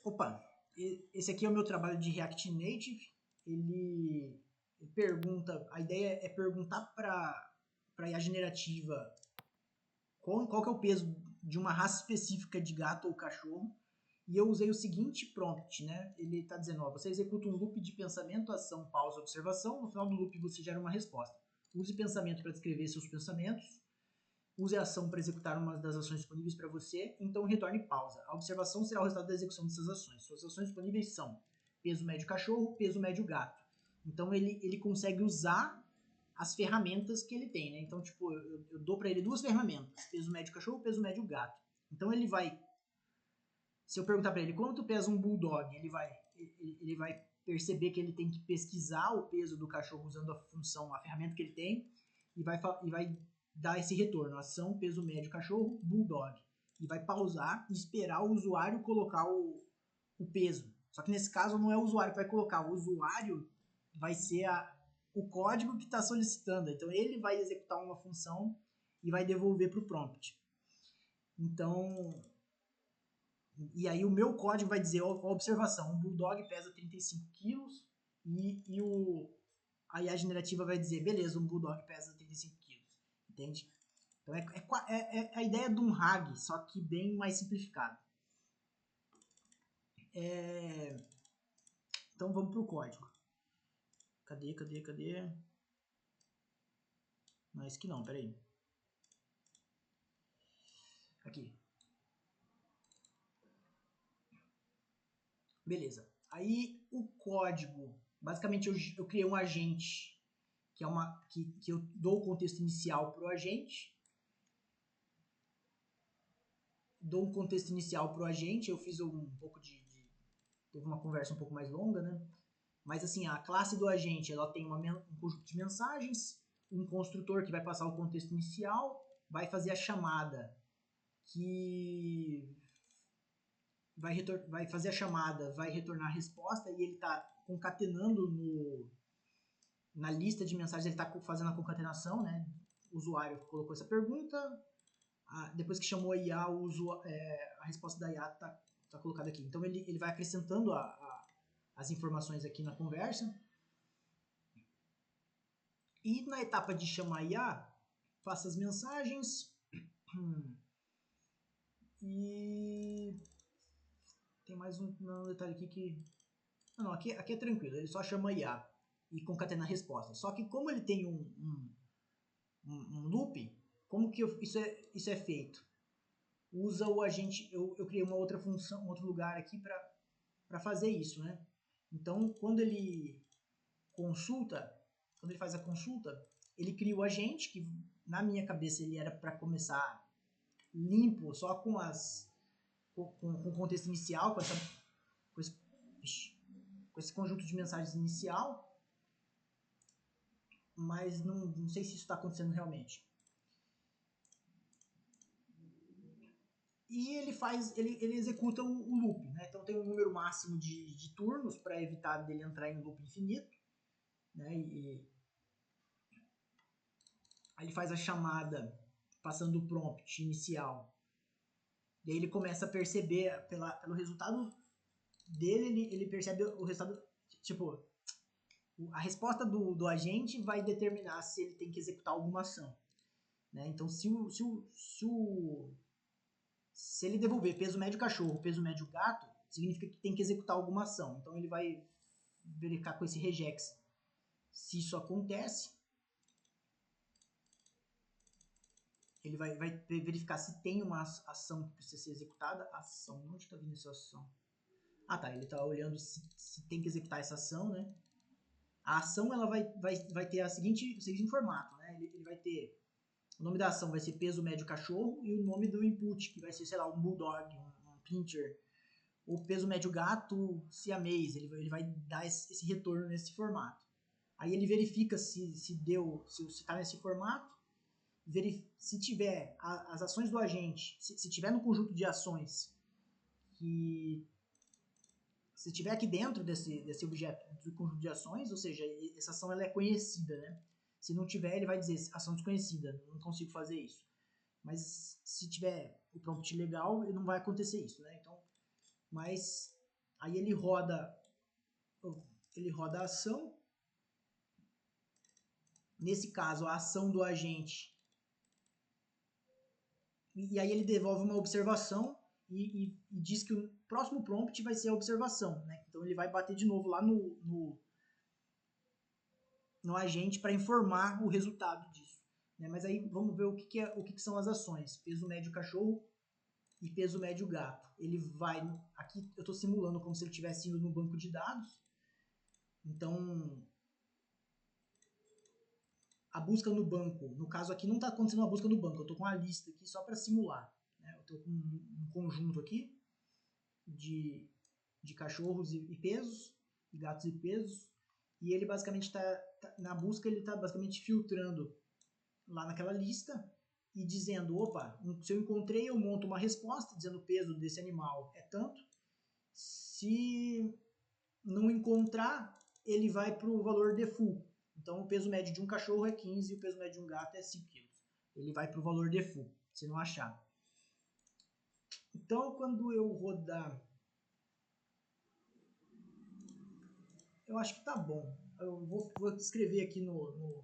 Opa, esse aqui é o meu trabalho de React Native. Ele pergunta, a ideia é perguntar para a IA generativa qual que é o peso de uma raça específica de gato ou cachorro. E eu usei o seguinte prompt, né? Ele está dizendo, ó, você executa um loop de pensamento, ação, pausa, observação. No final do loop você gera uma resposta. Use pensamento para descrever seus pensamentos. Use a ação para executar uma das ações disponíveis para você, então retorne pausa. A observação será o resultado da execução dessas ações. Suas ações disponíveis são peso médio cachorro, peso médio gato. Então ele consegue usar as ferramentas que ele tem, né? Então, tipo, eu dou para ele duas ferramentas, peso médio cachorro, peso médio gato. Então ele vai, se eu perguntar para ele quanto pesa um bulldog, ele vai perceber que ele tem que pesquisar o peso do cachorro usando a função, a ferramenta que ele tem, e vai dar esse retorno, ação, peso médio, cachorro, bulldog. E vai pausar e esperar o usuário colocar o peso. Só que nesse caso não é o usuário que vai colocar, o usuário vai ser o código que está solicitando. Então ele vai executar uma função e vai devolver para o prompt. Então, e aí o meu código vai dizer, observação, um bulldog pesa 35 quilos a IA generativa vai dizer, beleza, um bulldog pesa 35 quilos. Entende? Então é a ideia de um RAG, só que bem mais simplificado. Então vamos para o código. Cadê? Não, esse aqui não, peraí. Aqui. Beleza. Aí o código, basicamente eu criei um agente que eu dou o contexto inicial para o agente. Eu fiz um pouco teve uma conversa um pouco mais longa, né? Mas assim, a classe do agente, ela tem um conjunto de mensagens, um construtor que vai passar o contexto inicial, vai fazer a chamada que vai fazer a chamada, vai retornar a resposta e ele está concatenando na lista de mensagens, ele está fazendo a concatenação, né? O usuário colocou essa pergunta, depois que chamou a IA, a resposta da IA está colocada aqui. Então ele vai acrescentando as informações aqui na conversa. E na etapa de chamar a IA, faça as mensagens. E tem mais um detalhe aqui que... Não, aqui é tranquilo, ele só chama a IA e concatena a resposta. Só que como ele tem um loop, como que isso é feito? Usa o agente, eu criei uma outra função, um outro lugar aqui para fazer isso, né? Então, quando ele faz a consulta, ele cria o agente, que na minha cabeça ele era para começar limpo, só com o contexto inicial, com esse conjunto de mensagens inicial, mas não sei se isso está acontecendo realmente. E ele executa o loop, né? Então tem um número máximo de turnos para evitar dele entrar em loop infinito, né? E aí ele faz a chamada passando o prompt inicial. E aí ele começa a perceber pelo resultado dele, ele percebe o resultado, tipo, a resposta do agente vai determinar se ele tem que executar alguma ação, né? Então se ele devolver peso médio cachorro, peso médio gato, significa que tem que executar alguma ação. Então ele vai verificar com esse regex se isso acontece. Ele vai verificar se tem uma ação que precisa ser executada. Ação, onde está vindo essa ação? Ah tá, ele está olhando se tem que executar essa ação, né? A ação ela vai ter o seguinte formato, né? Ele vai ter... O nome da ação vai ser peso médio cachorro e o nome do input, que vai ser, sei lá, um bulldog, um pincher, ou peso médio gato siamês. Ele vai dar esse retorno nesse formato. Aí ele verifica se está nesse formato, se tiver as ações do agente, se tiver no conjunto de ações se tiver aqui dentro desse objeto do conjunto de ações, ou seja, essa ação ela é conhecida, né? Se não tiver, ele vai dizer ação desconhecida, não consigo fazer isso. Mas se tiver o prompt legal, não vai acontecer isso, né? Então, mas Aí ele roda a ação. Nesse caso, a ação do agente. E aí ele devolve uma observação e diz que o próximo prompt vai ser a observação, né? Então ele vai bater de novo lá no agente para informar o resultado disso, né? Mas aí vamos ver o que são as ações. Peso médio cachorro e peso médio gato. Ele vai... Aqui eu estou simulando como se ele estivesse indo no banco de dados. Então, a busca no banco, no caso aqui não está acontecendo uma busca no banco, eu estou com uma lista aqui só para simular, né? Eu estou com um conjunto aqui de cachorros e pesos, e gatos e pesos, e ele basicamente está na busca, ele está basicamente filtrando lá naquela lista e dizendo, opa, se eu encontrei, eu monto uma resposta dizendo o peso desse animal é tanto. Se não encontrar, ele vai para o valor default. Então o peso médio de um cachorro é 15 e o peso médio de um gato é 5 kg. Ele vai para o valor default, se não achar. Então quando eu rodar... Eu acho que tá bom. Eu vou escrever aqui no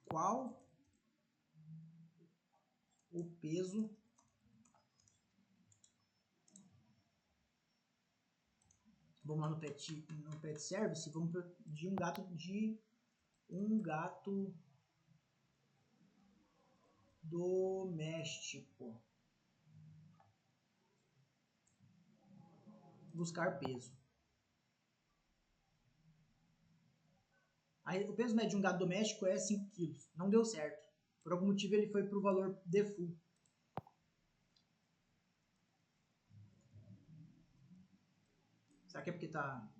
qual o peso vamos lá no pet service, vamos de um gato doméstico. Buscar peso. Aí, o peso médio de um gato doméstico é 5 kg. Não deu certo. Por algum motivo ele foi para o valor default. Será que é porque está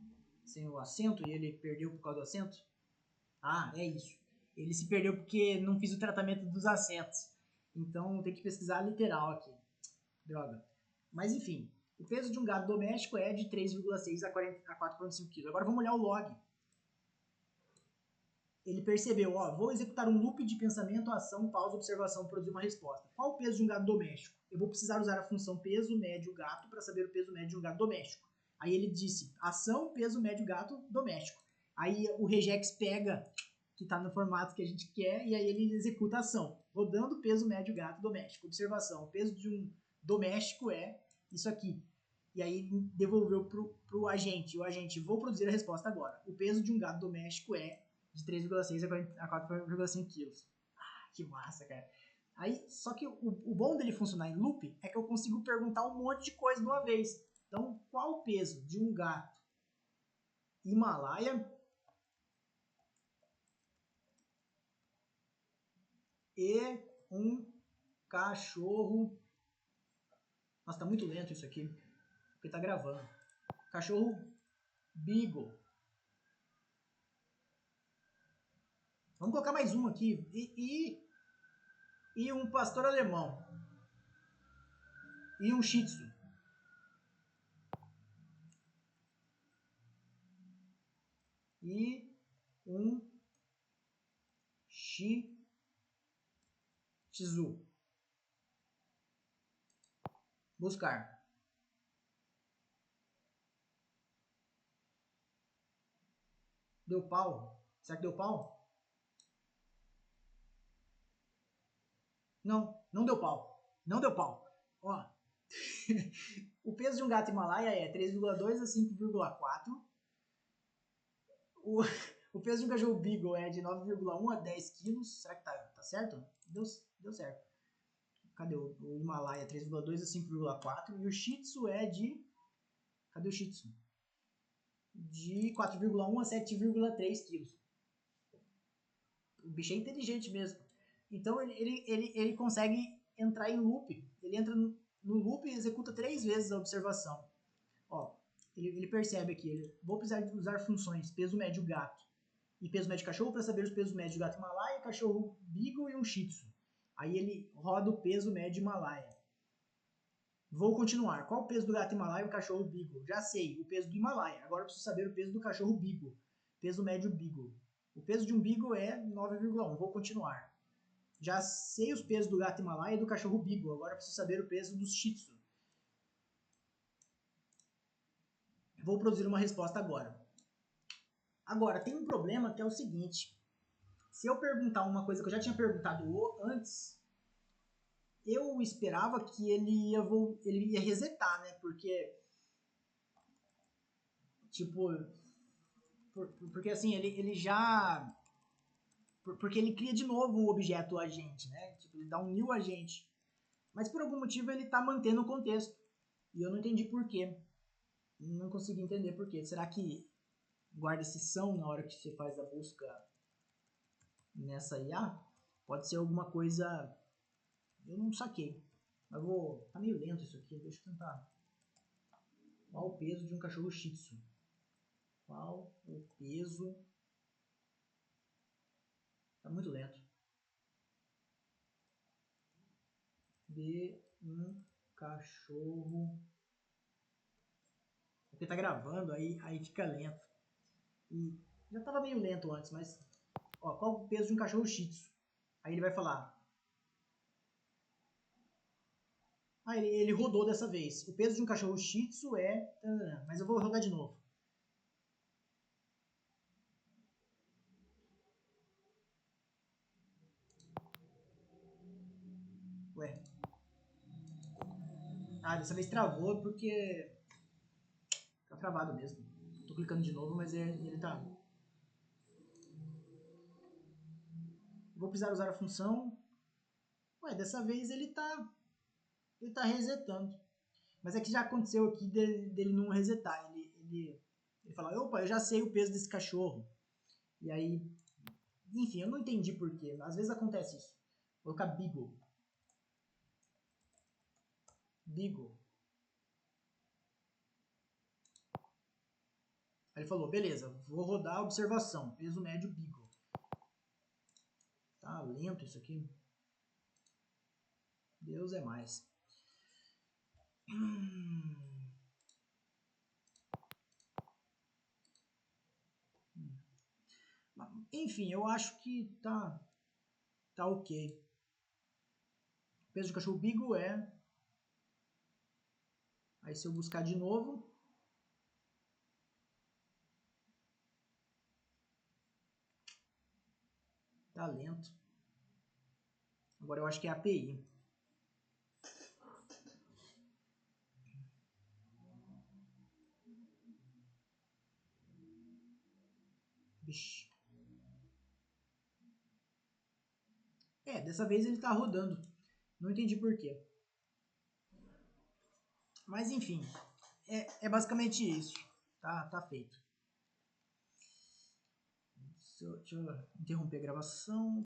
sem o acento e ele perdeu por causa do acento? Ah, é isso. Ele se perdeu porque não fiz o tratamento dos acentos. Então tem que pesquisar literal aqui. Droga. Mas enfim, o peso de um gato doméstico é de 3,6 a 4,5 kg. Agora vamos olhar o log. Ele percebeu, ó, vou executar um loop de pensamento, ação, pausa, observação, produzir uma resposta. Qual o peso de um gato doméstico? Eu vou precisar usar a função peso médio gato para saber o peso médio de um gato doméstico. Aí ele disse, ação, peso médio gato doméstico. Aí o regex pega, que está no formato que a gente quer, e aí ele executa a ação, rodando peso médio gato doméstico. Observação, o peso de um doméstico é isso aqui. E aí ele devolveu para o agente. O agente, vou produzir a resposta agora. O peso de um gato doméstico é de 3,6 a 4,5 quilos. Ah, que massa, cara. Aí, só que o bom dele funcionar em loop é que eu consigo perguntar um monte de coisa de uma vez. Então, qual o peso de um gato Himalaia e um cachorro... Nossa, tá muito lento isso aqui, porque tá gravando. Cachorro Beagle. Vamos colocar mais um aqui. E um pastor alemão. E um shih tzu. E um shih tzu. Buscar. Deu pau? Será que deu pau? Não, não deu pau. Não deu pau. Ó. O peso de um gato Himalaia é 3,2 a 5,4. O peso de um cachorro Beagle é de 9,1 a 10 quilos. Será que tá certo? Deu certo. Cadê o Himalaia? 3,2 a 5,4. E o Shih Tzu é de... Cadê o Shih Tzu? De 4,1 a 7,3 quilos. O bicho é inteligente mesmo. Então ele consegue entrar em loop. Ele entra no loop e executa 3 vezes a observação. Ó, ele percebe aqui. Vou precisar de usar funções peso médio gato e peso médio cachorro para saber os pesos médios de gato Himalaia, cachorro Beagle e um Shih Tzu. Aí ele roda o peso médio Himalaia. Vou continuar. Qual o peso do gato Himalaia e o cachorro Beagle? Já sei, o peso do Himalaia. Agora eu preciso saber o peso do cachorro Beagle. Peso médio Beagle. O peso de um Beagle é 9,1. Vou continuar. Já sei os pesos do gato Himalaia e do cachorro Beagle. Agora eu preciso saber o peso dos Shih Tzu. vou produzir uma resposta agora. Agora, tem um problema que é o seguinte. Se eu perguntar uma coisa que eu já tinha perguntado antes, eu esperava que ele ia resetar, né? Porque, tipo, porque assim, ele já... Porque ele cria de novo o objeto agente, né? Tipo, ele dá um new agente. Mas por algum motivo ele está mantendo o contexto. E eu não entendi por quê. Não consegui entender por quê. Será que guarda exceção na hora que você faz a busca nessa IA? Pode ser alguma coisa... Eu não saquei. Mas vou... Tá meio lento isso aqui. Deixa eu tentar. Qual o peso de um cachorro shih tzu? Qual o peso... Tá muito lento. De um cachorro... Porque tá gravando, aí fica lento. E já tava meio lento antes, mas... Ó, qual o peso de um cachorro shih tzu? Aí ele vai falar... Ah, ele rodou dessa vez. O peso de um cachorro shih tzu é... Mas eu vou rodar de novo. Ué. Ah, dessa vez travou porque... Tá travado mesmo. Tô clicando de novo, mas ele tá... Vou precisar usar a função. Ué, dessa vez ele tá resetando. Mas é que já aconteceu aqui dele não resetar. Ele fala, opa, eu já sei o peso desse cachorro. E aí... Enfim, eu não entendi por quê. Às vezes acontece isso. Vou colocar Beagle. Beagle. Aí ele falou, beleza, vou rodar a observação. Peso médio Beagle. Tá lento isso aqui. Deus é mais. Enfim, eu acho que tá ok. O peso de cachorro Beagle é... Aí se eu buscar de novo... Tá lento. Agora eu acho que é API. Vixe. É, dessa vez ele tá rodando. Não entendi por quê. Mas enfim, é basicamente isso. Tá feito. Deixa eu interromper a gravação.